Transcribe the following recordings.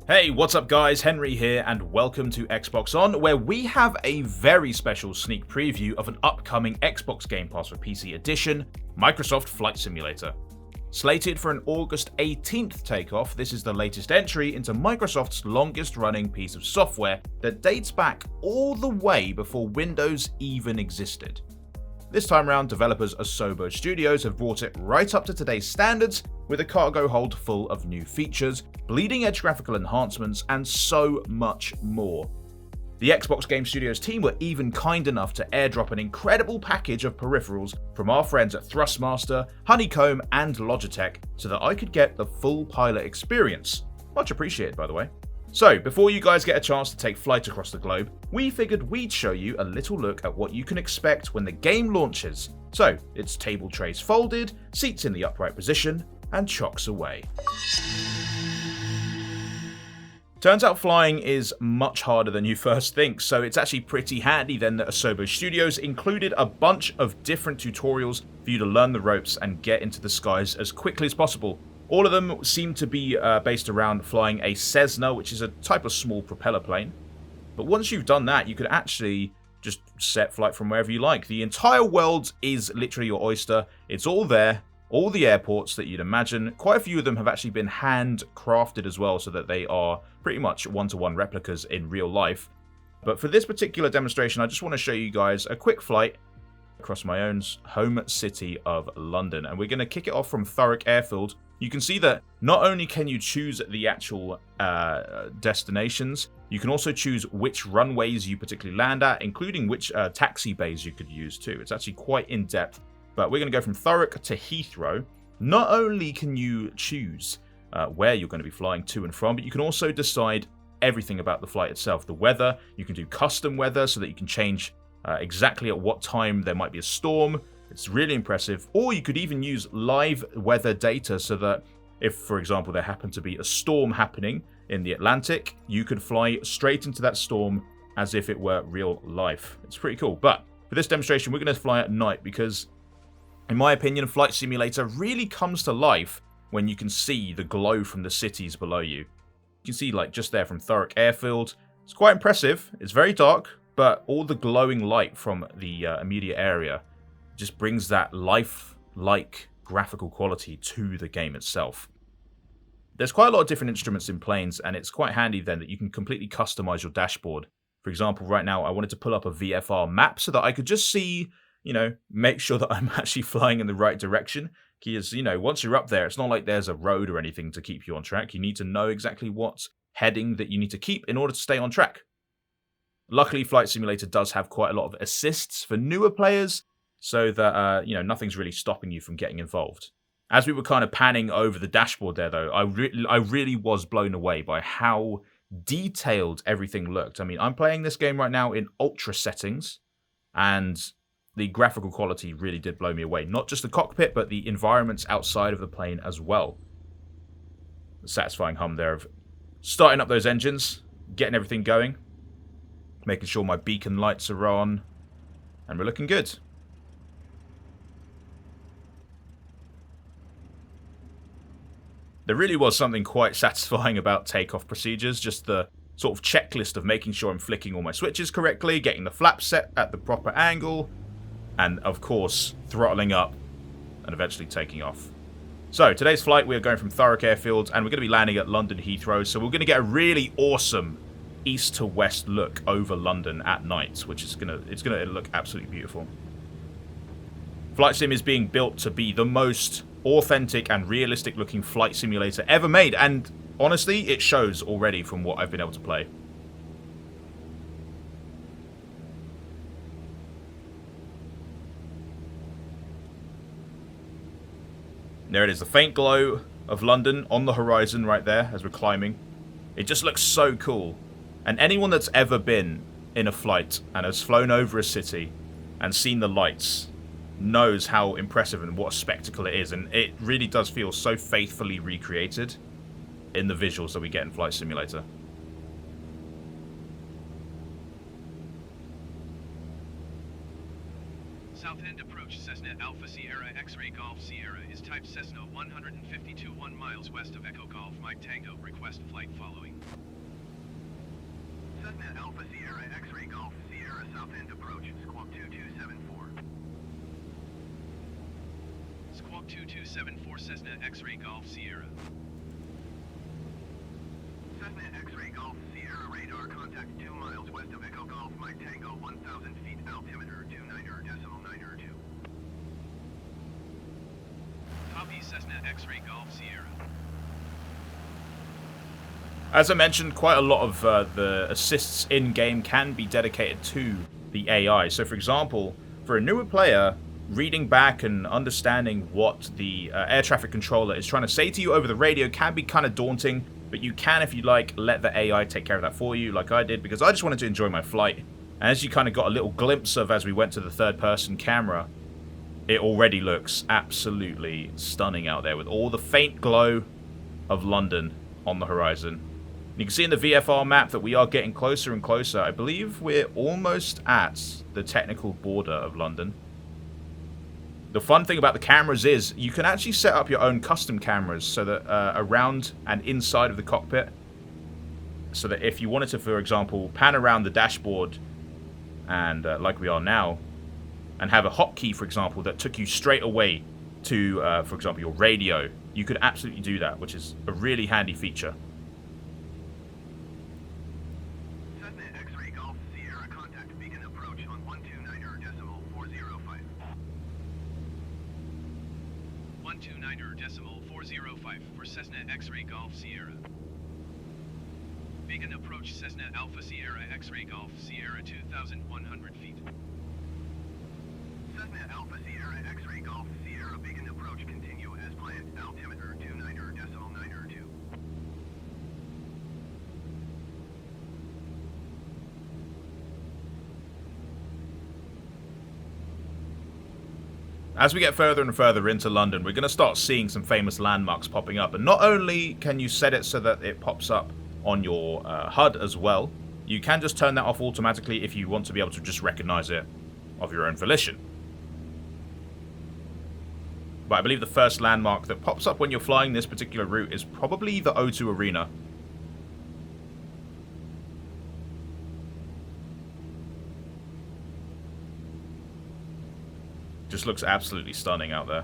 Hey, what's up guys, Henry here and welcome to Xbox On, where we have a very special sneak preview of an upcoming Xbox Game Pass for PC edition, Microsoft Flight Simulator. Slated for an August 18th takeoff, this is the latest entry into Microsoft's longest running piece of software that dates back all the way before Windows even existed. This time around, developers Asobo Studios have brought it right up to today's standards with a cargo hold full of new features, bleeding-edge graphical enhancements, and so much more. The Xbox Game Studios team were even kind enough to airdrop an incredible package of peripherals from our friends at Thrustmaster, Honeycomb, and Logitech so that I could get the full pilot experience. Much appreciated, by the way. So, before you guys get a chance to take flight across the globe, we figured we'd show you a little look at what you can expect when the game launches. So, it's table trays folded, seats in the upright position, and chocks away. Turns out flying is much harder than you first think, so it's actually pretty handy then that Asobo Studios included a bunch of different tutorials for you to learn the ropes and get into the skies as quickly as possible. All of them seem to be based around flying a Cessna, which is a type of small propeller plane. But once you've done that, you could actually just set flight from wherever you like. The entire world is literally your oyster. It's all there. All the airports that you'd imagine. Quite a few of them have actually been handcrafted as well, so that they are pretty much one-to-one replicas in real life. But for this particular demonstration, I just want to show you guys a quick flight across my own home city of London. And we're going to kick it off from Thurrock Airfield. You can see that not only can you choose the actual destinations, you can also choose which runways you particularly land at, including which taxi bays you could use too. It's actually quite in-depth. But we're going to go from Thurrock to Heathrow. Not only can you choose where you're going to be flying to and from, but you can also decide everything about the flight itself. The weather, you can do custom weather so that you can change exactly at what time there might be a storm. It's really impressive. Or you could even use live weather data so that if, for example, there happened to be a storm happening in the Atlantic, you could fly straight into that storm as if it were real life. It's pretty cool. But for this demonstration, we're going to fly at night because, in my opinion, Flight Simulator really comes to life when you can see the glow from the cities below you. You can see, like, just there from Thurrock Airfield. It's quite impressive. It's very dark, but all the glowing light from the immediate area just brings that life-like graphical quality to the game itself. There's quite a lot of different instruments in planes, and it's quite handy then that you can completely customize your dashboard. For example, right now I wanted to pull up a VFR map so that I could just see, make sure that I'm actually flying in the right direction. Because, once you're up there, it's not like there's a road or anything to keep you on track. You need to know exactly what heading that you need to keep in order to stay on track. Luckily, Flight Simulator does have quite a lot of assists for newer players, so that, nothing's really stopping you from getting involved. As we were kind of panning over the dashboard there, though, I really was blown away by how detailed everything looked. I mean, I'm playing this game right now in ultra settings, and the graphical quality really did blow me away. Not just the cockpit, but the environments outside of the plane as well. The satisfying hum there of starting up those engines, getting everything going, making sure my beacon lights are on, and we're looking good. There really was something quite satisfying about Takeoff Procedures, just the sort of checklist of making sure I'm flicking all my switches correctly, getting the flaps set at the proper angle, and of course, throttling up and eventually taking off. So, today's flight, we are going from Thurrock Airfield, and we're going to be landing at London Heathrow, so we're going to get a really awesome east to west look over London at night, which is going to look absolutely beautiful. Flight Sim is being built to be the most authentic and realistic looking flight simulator ever made, and honestly, it shows already from what I've been able to play. There it is, the faint glow of London on the horizon right there as we're climbing. It just looks so cool. And anyone that's ever been in a flight and has flown over a city and seen the lights knows how impressive and what a spectacle it is, and it really does feel so faithfully recreated in the visuals that we get in Flight Simulator. South End approach, Cessna Cessna Alpha Sierra X-Ray Golf Sierra is type Cessna 152 1 miles west of Echo Golf Mike Tango. Request flight following. Cessna Alpha Sierra X-Ray Golf Sierra South End approach, squawk 2274. Squawk 2274 Cessna X-Ray Golf Sierra. Cessna X-Ray Golf Sierra radar contact 2 miles west of Echo Golf Mike Tango 1000 feet altimeter 29.902. Copy Cessna X-Ray Golf Sierra. As I mentioned, quite a lot of the assists in-game can be dedicated to the AI. So, for example, for a newer player, reading back and understanding what the air traffic controller is trying to say to you over the radio can be kind of daunting, but you can, if you like, let the AI take care of that for you, like I did, because I just wanted to enjoy my flight. And as you kind of got a little glimpse of as we went to the third-person camera, it already looks absolutely stunning out there with all the faint glow of London on the horizon. You can see in the VFR map that we are getting closer and closer. I believe we're almost at the technical border of London. The fun thing about the cameras is you can actually set up your own custom cameras so that around and inside of the cockpit, so that if you wanted to, for example, pan around the dashboard and like we are now, and have a hotkey, for example, that took you straight away to, for example, your radio, you could absolutely do that, which is a really handy feature. Cessna X-Ray Golf Sierra contact beacon approach on 129.405. 129.405 for Cessna X-Ray Golf Sierra. Beacon approach Cessna Alpha Sierra X-Ray Golf Sierra 2,100 feet. Cessna Alpha Sierra X-Ray Golf Sierra beacon approach continue as planned altimeter 29.902. As we get further and further into London, we're going to start seeing some famous landmarks popping up. And not only can you set it so that it pops up on your HUD as well, you can just turn that off automatically if you want to be able to just recognize it of your own volition. But I believe the first landmark that pops up when you're flying this particular route is probably the O2 Arena. Just looks absolutely stunning out there.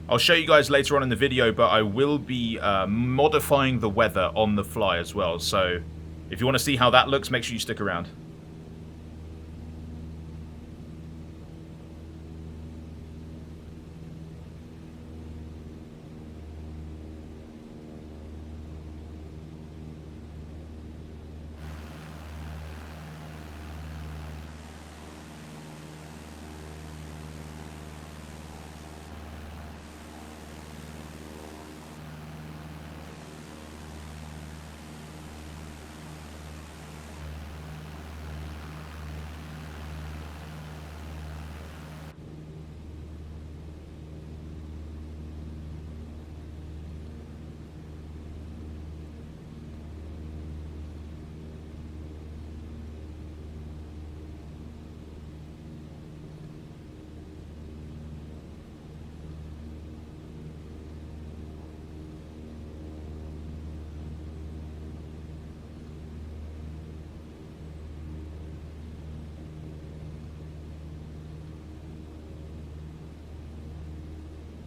I'll show you guys later on in the video, but I will be modifying the weather on the fly as well. So if you want to see how that looks, make sure you stick around.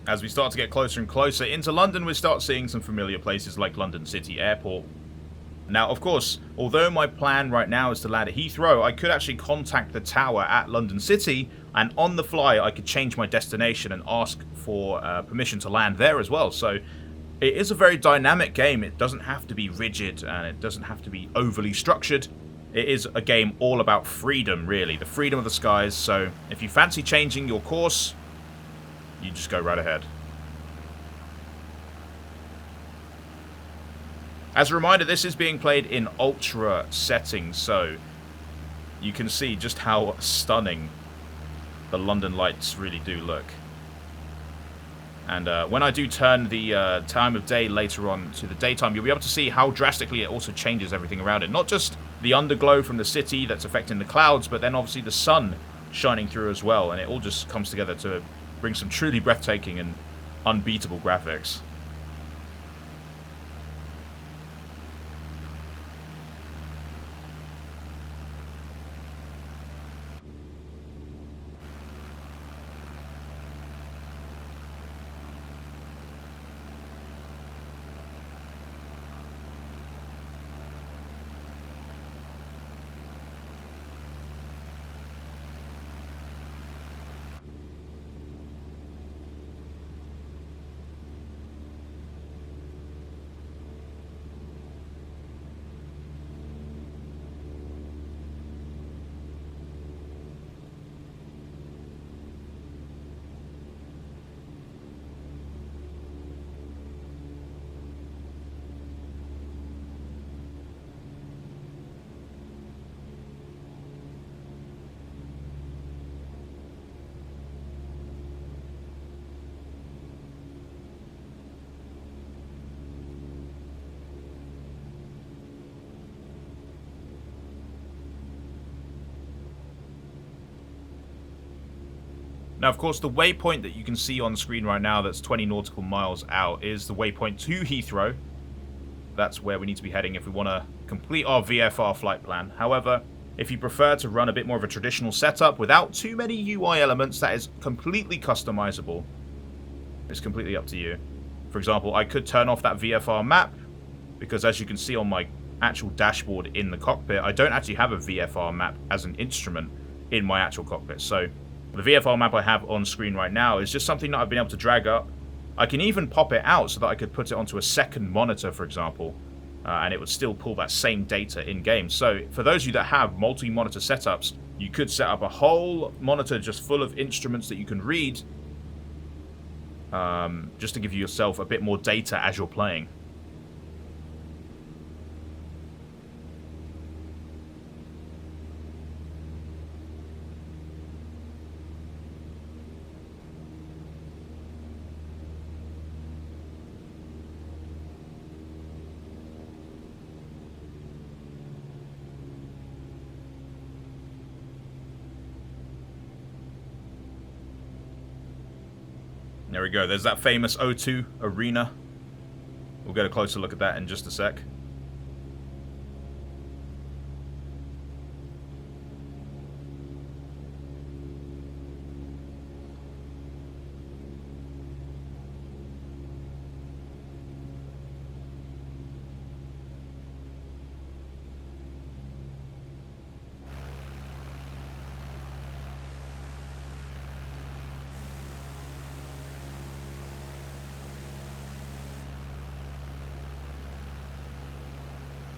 As we start to get closer and closer into London, we start seeing some familiar places like London City Airport. Now, of course, although my plan right now is to land at Heathrow, I could actually contact the tower at London City, and on the fly I could change my destination and ask for permission to land there as well. So it is a very dynamic game. It doesn't have to be rigid, and it doesn't have to be overly structured. It is a game all about freedom, really, the freedom of the skies. So if you fancy changing your course, you just go right ahead. As a reminder, this is being played in ultra settings, so you can see just how stunning the London lights really do look. And when I do turn the time of day later on to the daytime, you'll be able to see how drastically it also changes everything around it. Not just the underglow from the city that's affecting the clouds, but then obviously the sun shining through as well, and it all just comes together to bring some truly breathtaking and unbeatable graphics. Now, of course, the waypoint that you can see on the screen right now that's 20 nautical miles out is the waypoint to Heathrow. That's where we need to be heading if we want to complete our VFR flight plan. However, if you prefer to run a bit more of a traditional setup without too many UI elements, that is completely customizable. It's completely up to you. For example, I could turn off that VFR map, because as you can see on my actual dashboard in the cockpit, I don't actually have a VFR map as an instrument in my actual cockpit. So the VFR map I have on screen right now is just something that I've been able to drag up. I can even pop it out so that I could put it onto a second monitor, for example, and it would still pull that same data in-game. So for those of you that have multi-monitor setups, you could set up a whole monitor just full of instruments that you can read, just to give yourself a bit more data as you're playing. There we go. There's that famous O2 arena. We'll get a closer look at that in just a sec.